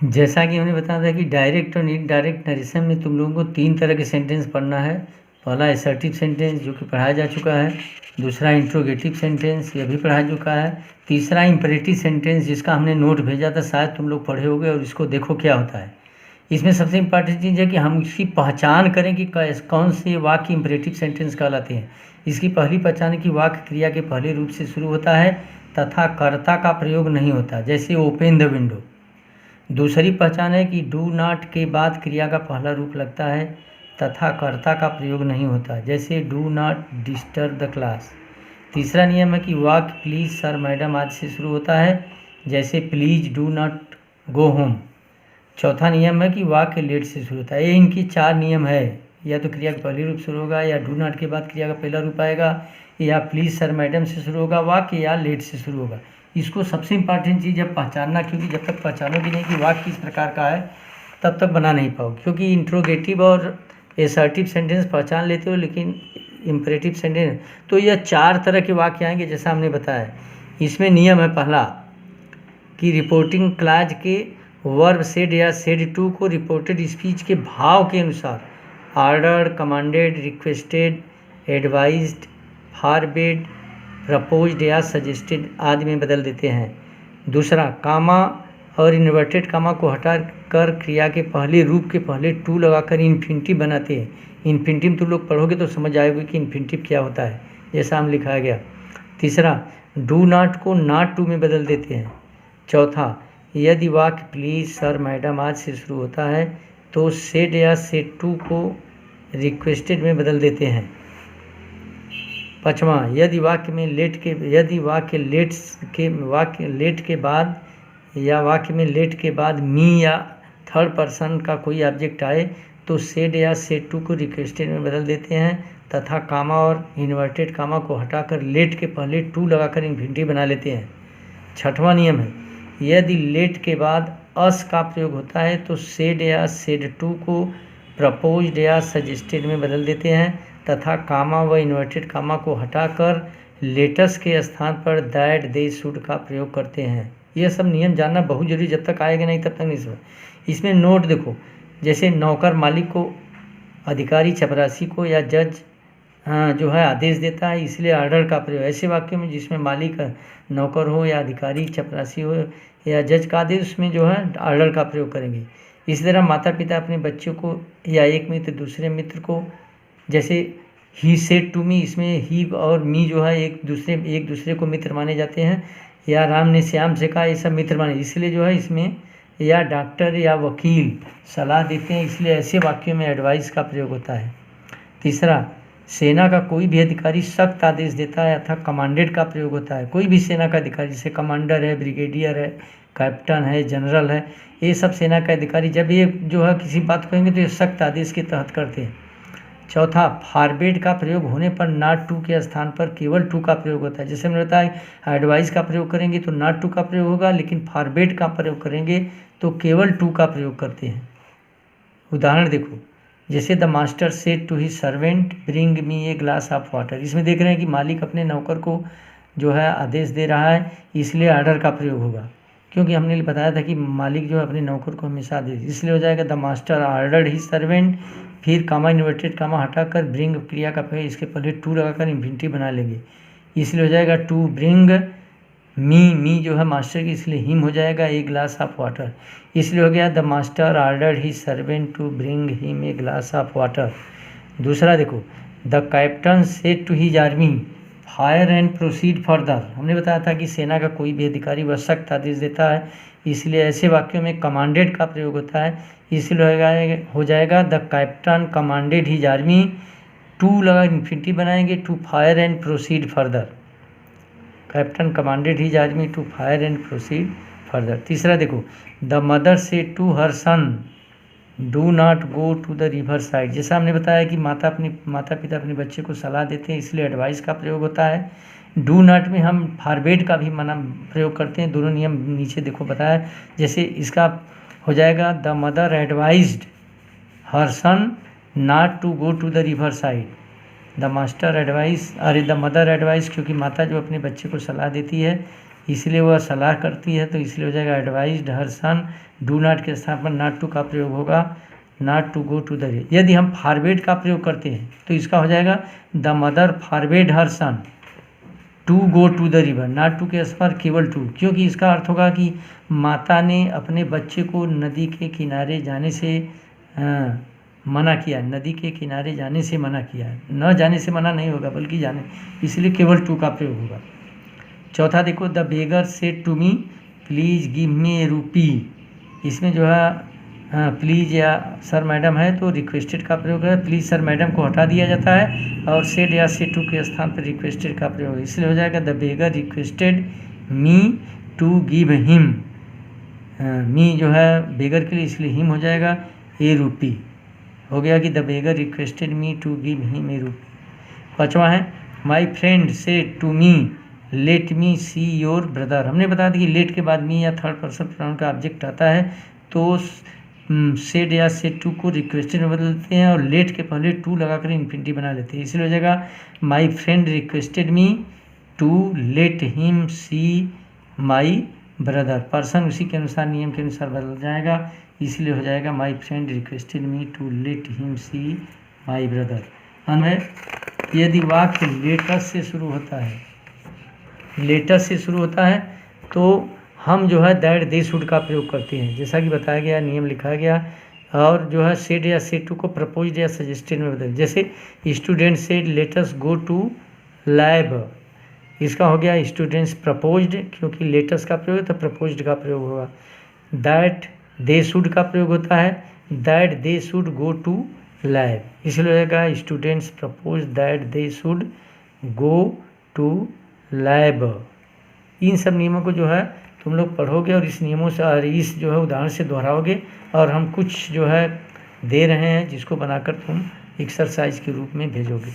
जैसा कि हमने बताया था कि डायरेक्ट और इनडायरेक्ट नरेशन में तुम लोगों को 3 तरह के सेंटेंस पढ़ना है। पहला असर्टिव सेंटेंस जो कि पढ़ाया जा चुका है, दूसरा इंट्रोगेटिव सेंटेंस यह भी पढ़ा चुका है, तीसरा इम्परेटिव सेंटेंस जिसका हमने नोट भेजा था, शायद तुम लोग पढ़े होगे और इसको देखो क्या होता है। इसमें सबसे इम्पॉर्टेंट चीज़ है कि हम इसकी पहचान करें कि कौन से वाक्य इम्परेटिव सेंटेंस कहलाते हैं। इसकी पहली पहचान है कि वाक्य क्रिया के पहले रूप से शुरू होता है तथा कर्ता का प्रयोग नहीं होता, जैसे ओपन द विंडो। दूसरी पहचान है कि डू नॉट के बाद क्रिया का पहला रूप लगता है तथा कर्ता का प्रयोग नहीं होता, जैसे do not disturb the class. तीसरा नियम है कि वाक्य प्लीज़ सर मैडम आदि से शुरू होता है, जैसे please do not go home. चौथा नियम है कि वाक्य लेट से शुरू होता है। ये इनकी 4 नियम है, या तो क्रिया का पहले रूप शुरू होगा, या डू नॉट के बाद क्रिया का पहला रूप आएगा, या प्लीज़ सर मैडम से शुरू होगा वाक्य, या लेट से शुरू होगा। इसको सबसे इम्पॉर्टेंट चीज़ है पहचानना, क्योंकि जब तक पहचानोगे नहीं कि वाक्य किस प्रकार का है तब तक बना नहीं पाओगे। क्योंकि इंट्रोगेटिव और असर्टिव सेंटेंस पहचान लेते हो, लेकिन इम्परेटिव सेंटेंस तो यह 4 तरह के वाक्य आएंगे जैसा हमने बताया। इसमें नियम है पहला कि रिपोर्टिंग क्लॉज के वर्ब सेड या सेड टू को रिपोर्टेड स्पीच के भाव के अनुसार order, commanded, requested, advised, forbid, proposed या सजेस्टेड आदि में बदल देते हैं। दूसरा, कामा और इन्वर्टेड कामा को हटा कर क्रिया के पहले रूप के पहले टू लगाकर इन्फिनिटिव बनाते हैं। इन्फिनिटिव तुम लोग पढ़ोगे तो समझ आएगा कि इन्फिनिटिव क्या होता है, जैसा हम लिखाया गया। तीसरा, डू नॉट को नॉट टू में बदल देते हैं। चौथा, यदि वाक्य प्लीज सर मैडम आज से शुरू होता है तो सेड या सेड टू को रिक्वेस्टेड में बदल देते हैं। पाँचवा, यदि वाक्य लेट के बाद मी या थर्ड पर्सन का कोई ऑब्जेक्ट आए तो सेड या सेड टू को रिक्वेस्टेड में बदल देते हैं तथा कामा और इन्वर्टेड कामा को हटाकर लेट के पहले टू लगाकर इन्फिनिटिव बना लेते हैं। छठवां नियम है, यदि लेट के बाद अस का प्रयोग होता है तो सेड या सेड टू को प्रपोज्ड या सजेस्टेड में बदल देते हैं तथा कामा व इन्वर्टेड कामा को हटाकर लेटस के स्थान पर दैट दे शुड का प्रयोग करते हैं। यह सब नियम जानना बहुत जरूरी, जब तक आएगा नहीं तब तक नहीं समझ। इसमें नोट देखो, जैसे नौकर मालिक को, अधिकारी चपरासी को या जज जो है आदेश देता है, इसलिए ऑर्डर का प्रयोग। ऐसे वाक्यों में जिसमें मालिक नौकर हो या अधिकारी चपरासी हो या जज का आदेश, उसमें जो है ऑर्डर का प्रयोग करेंगे। इसी तरह माता पिता अपने बच्चों को या एक मित्र दूसरे मित्र को, जैसे ही सेड टू मी, इसमें ही और मी जो है एक दूसरे को मित्र माने जाते हैं, या राम ने श्याम से कहा, ये सब मित्र माने, इसलिए जो है इसमें या डॉक्टर या वकील सलाह देते हैं, इसलिए ऐसे वाक्यों में एडवाइस का प्रयोग होता है। तीसरा, सेना का कोई भी अधिकारी सख्त आदेश देता है अर्थात कमांडेड का प्रयोग होता है। कोई भी सेना का अधिकारी, जैसे कमांडर है, ब्रिगेडियर है, कैप्टन है, जनरल है, ये सब सेना का अधिकारी जब ये जो है किसी बात कहेंगे तो ये सख्त आदेश के तहत करते हैं। चौथा, फॉरबिड का प्रयोग होने पर नॉट टू के स्थान पर केवल टू का प्रयोग होता है। जैसे मैंने बताया एडवाइस का प्रयोग करेंगे तो नॉट टू का प्रयोग होगा, लेकिन फॉरबिड का प्रयोग करेंगे तो केवल टू का प्रयोग करते हैं। उदाहरण देखो, जैसे the master said to his servant bring me a glass of water. इसमें देख रहे हैं कि मालिक अपने नौकर को जो है आदेश दे रहा है, इसलिए ऑर्डर का प्रयोग होगा, क्योंकि हमने बताया था कि मालिक जो है अपने नौकर को हमेशा आदेश, इसलिए हो जाएगा the master ordered his servant, फिर कामा इन्वर्टेड कामा हटाकर ब्रिंग क्रिया का पहले इसके पहले टू लगाकर इन्फिनिटिव बना लेंगे, इसलिए हो जाएगा टू ब्रिंग मी जो है मास्टर की, इसलिए हिम हो जाएगा ए ग्लास ऑफ वाटर, इसलिए हो गया the master ordered his servant to bring him a glass of water. दूसरा देखो, the captain said to his army fire and proceed further. हमने बताया था कि सेना का कोई भी अधिकारी वह सख्त आदेश देता है, इसलिए ऐसे वाक्यों में कमांडेड का प्रयोग होता है, इसलिए हो जाएगा the captain commanded his army, to लगा इन्फिनिटिव बनाएंगे to fire and proceed further. Captain commanded his army to fire and proceed further. तीसरा देखो, the mother said to her son do not go to the river side. जैसा हमने बताया कि माता पिता अपने बच्चे को सलाह देते हैं, इसलिए एडवाइस का प्रयोग होता है। डू नॉट में हम फॉरबिड का भी मना प्रयोग करते हैं। दोनों नियम नीचे देखो बताया, जैसे इसका हो जाएगा the mother advised her son not to go to the river side. The mother advice, क्योंकि माता जो अपने बच्चे को सलाह देती है इसलिए वह सलाह करती है, तो इसलिए हो जाएगा advised her son. Do not के स्थान पर नॉट टू का प्रयोग होगा, not to go to the. यदि हम फॉरवेड का प्रयोग करते हैं तो इसका हो जाएगा the mother forbade her son to go to the river, not to के स्थान पर केवल टू, क्योंकि इसका अर्थ होगा कि माता ने अपने बच्चे को नदी के किनारे जाने से मना किया, नदी के किनारे जाने से मना किया, न जाने से मना नहीं होगा बल्कि जाने, इसलिए केवल टू का प्रयोग होगा। चौथा देखो, the beggar said to me please give me a rupee. इसमें जो है प्लीज़ या सर मैडम है तो रिक्वेस्टेड का प्रयोग है, प्लीज़ सर मैडम को हटा दिया जाता है और सेड या सेड टू के स्थान पर रिक्वेस्टेड का प्रयोग है, इसलिए हो जाएगा the beggar requested me to give him. Me जो है बेगर के लिए, इसलिए हिम हो जाएगा ए रूपी। हो गया कि the beggar requested me to give him a rupee. पाँचवा है my friend said to me let me see your brother. हमने बता दी कि लेट के बाद मी या थर्ड पर्सन प्रोनाउन का ऑब्जेक्ट आता है तो सेड या सेड टू को रिक्वेस्टेड में बदल देते हैं और लेट के पहले टू लगाकर इन्फिनिटी बना लेते हैं, इसलिए हो जाएगा my friend requested me to let him see my brother. Person उसी के अनुसार, नियम के अनुसार बदल जाएगा, इसलिए हो जाएगा my friend requested me to let him see my brother. है यदि वाक्य लेटस से शुरू होता है, लेटस से शुरू होता है तो हम जो है दैट दे शुड का प्रयोग करते हैं, जैसा कि बताया गया, नियम लिखा गया। और जो है सेड या सेड टू को प्रपोज्ड या सजेस्टेड में बदल, जैसे student said let us go to lab, इसका हो गया स्टूडेंट्स प्रपोज्ड, क्योंकि लेटस का प्रयोग तो प्रपोज्ड का प्रयोग होगा। दैट दे शुड का प्रयोग होता है, that they should go to lab, इसलिए होगा students propose that they should go to lab. इन सब नियमों को जो है तुम लोग पढ़ोगे और इस नियमों से और इस जो है उदाहरण से दोहराओगे, और हम कुछ जो है दे रहे हैं जिसको बनाकर तुम एक्सरसाइज के रूप में भेजोगे।